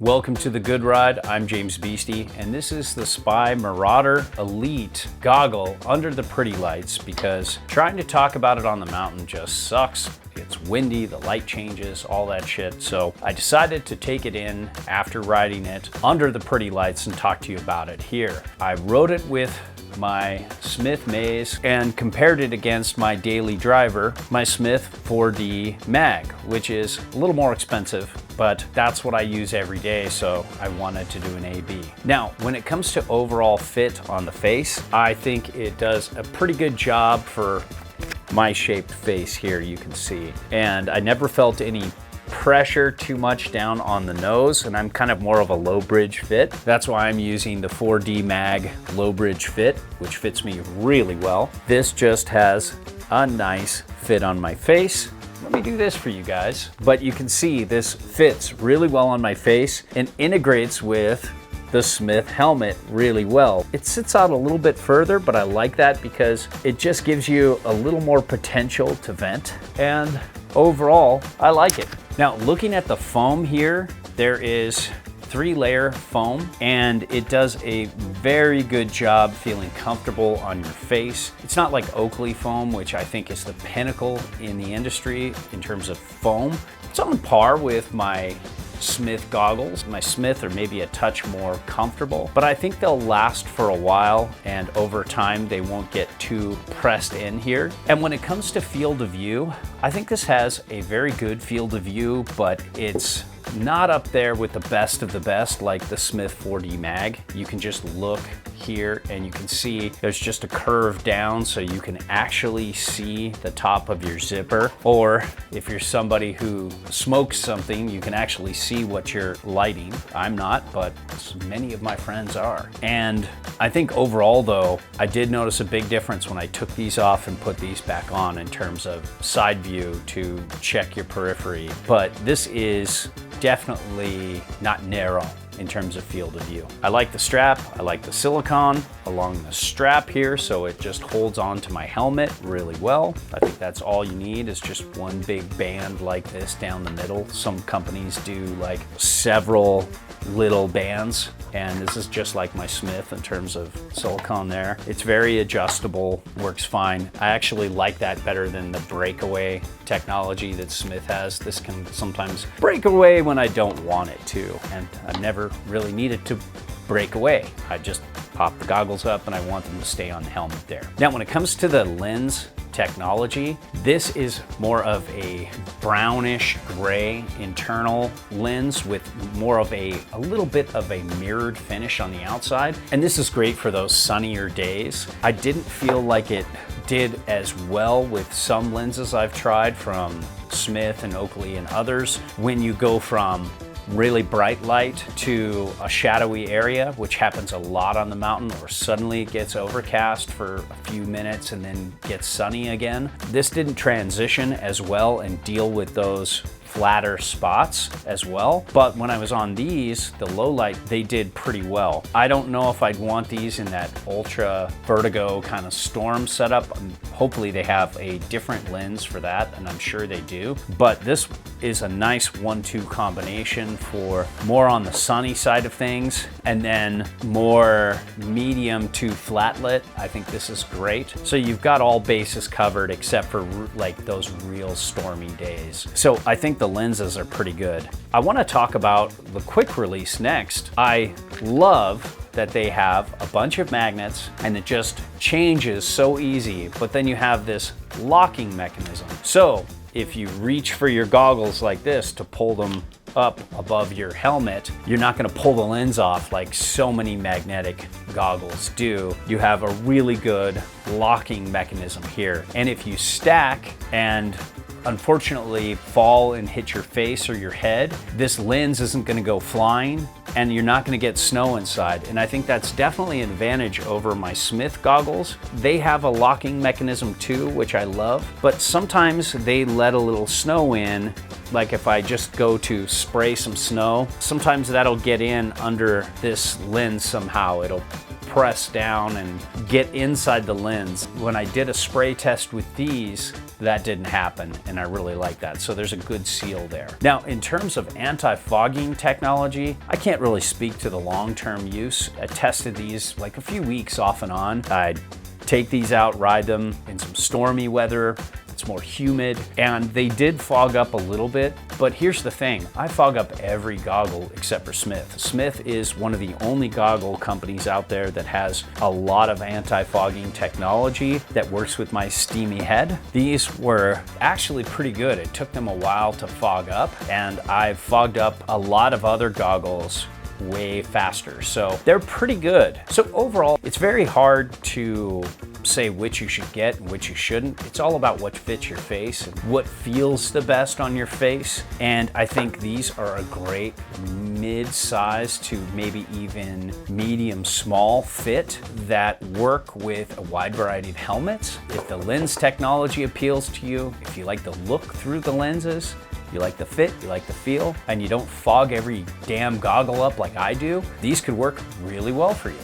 Welcome to The Good Ride. I'm James Beastie, and this is the Spy Marauder Elite Goggle under the pretty lights because trying to talk about it on the mountain just sucks. It's windy, the light changes, all that shit. So I decided to take it in after riding it under the pretty lights and talk to you about it here. I rode it with my Smith Maze and compared it against my daily driver, my Smith 4D Mag, which is a little more expensive, but that's what I use every day, so I wanted to do an A/B. Now, when it comes to overall fit on the face, I think it does a pretty good job for my shaped face here, you can see. And I never felt any pressure too much down on the nose, and I'm kind of more of a low bridge fit. That's why I'm using the 4D Mag low bridge fit, which fits me really well. This just has a nice fit on my face. Let me do this for you guys. But you can see this fits really well on my face and integrates with the Smith helmet really well. It sits out a little bit further, but I like that because it just gives you a little more potential to vent, and overall, I like it. Now, looking at the foam here, there is 3-layer foam, and it does a very good job feeling comfortable on your face. It's not like Oakley foam, which I think is the pinnacle in the industry in terms of foam. It's on par with my Smith goggles. My Smith are maybe a touch more comfortable, but I think they'll last for a while, and over time they won't get too pressed in here. And when it comes to field of view, I think this has a very good field of view, but it's not up there with the best of the best like the Smith 4D Mag. You can just look here and you can see there's just a curve down, so you can actually see the top of your zipper. Or if you're somebody who smokes something, you can actually see what you're lighting. I'm not, but many of my friends are. And I think overall though, I did notice a big difference when I took these off and put these back on in terms of side view to check your periphery. But this is definitely not narrow in terms of field of view. I like the strap, I like the silicone along the strap here, so it just holds on to my helmet really well. I think that's all you need, is just one big band like this down the middle. Some companies do like several little bands, and this is just like my Smith in terms of silicone there. It's very adjustable, works fine. I actually like that better than the breakaway technology that Smith has. This can sometimes break away when I don't want it to, and I've never really needed to break away. I just pop the goggles up and I want them to stay on the helmet there. Now, when it comes to the lens technology, this is more of a brownish gray internal lens with more of a little bit of a mirrored finish on the outside. And this is great for those sunnier days. I didn't feel like it did as well with some lenses I've tried from Smith and Oakley and others. When you go from really bright light to a shadowy area, which happens a lot on the mountain, or suddenly it gets overcast for a few minutes and then gets sunny again. This didn't transition as well and deal with those flatter spots as well. But when I was on these, the low light, they did pretty well. I don't know if I'd want these in that ultra vertigo kind of storm setup. Hopefully they have a different lens for that, and I'm sure they do. But this is a nice 1-2 combination for more on the sunny side of things, and then more medium to flat lit. I think this is great. So you've got all bases covered except for like those real stormy days. So I think the lenses are pretty good. I want to talk about the quick release next. I love that they have a bunch of magnets and it just changes so easy, but then you have this locking mechanism. So if you reach for your goggles like this to pull them up above your helmet, you're not going to pull the lens off like so many magnetic goggles do. You have a really good locking mechanism here. And if you stack and unfortunately fall and hit your face or your head, this lens isn't going to go flying and you're not going to get snow inside. And I think that's definitely an advantage over my Smith goggles. They have a locking mechanism too, which I love, but sometimes they let a little snow in. Like if I just go to spray some snow, sometimes that'll get in under this lens somehow. It'll press down and get inside the lens. When I did a spray test with these, that didn't happen, and I really like that. So there's a good seal there. Now, in terms of anti-fogging technology, I can't really speak to the long-term use. I tested these like a few weeks off and on. I'd take these out, ride them in some stormy weather. It's more humid, and they did fog up a little bit, but here's the thing. I fog up every goggle except for Smith. Smith is one of the only goggle companies out there that has a lot of anti-fogging technology that works with my steamy head. These were actually pretty good. It took them a while to fog up, and I've fogged up a lot of other goggles way faster. So they're pretty good. So overall, it's very hard to say which you should get and which you shouldn't. It's all about what fits your face and what feels the best on your face. And I think these are a great mid-size to maybe even medium small fit that work with a wide variety of helmets. If the lens technology appeals to you, if you like the look through the lenses, you like the fit, you like the feel, and you don't fog every damn goggle up like I do, these could work really well for you.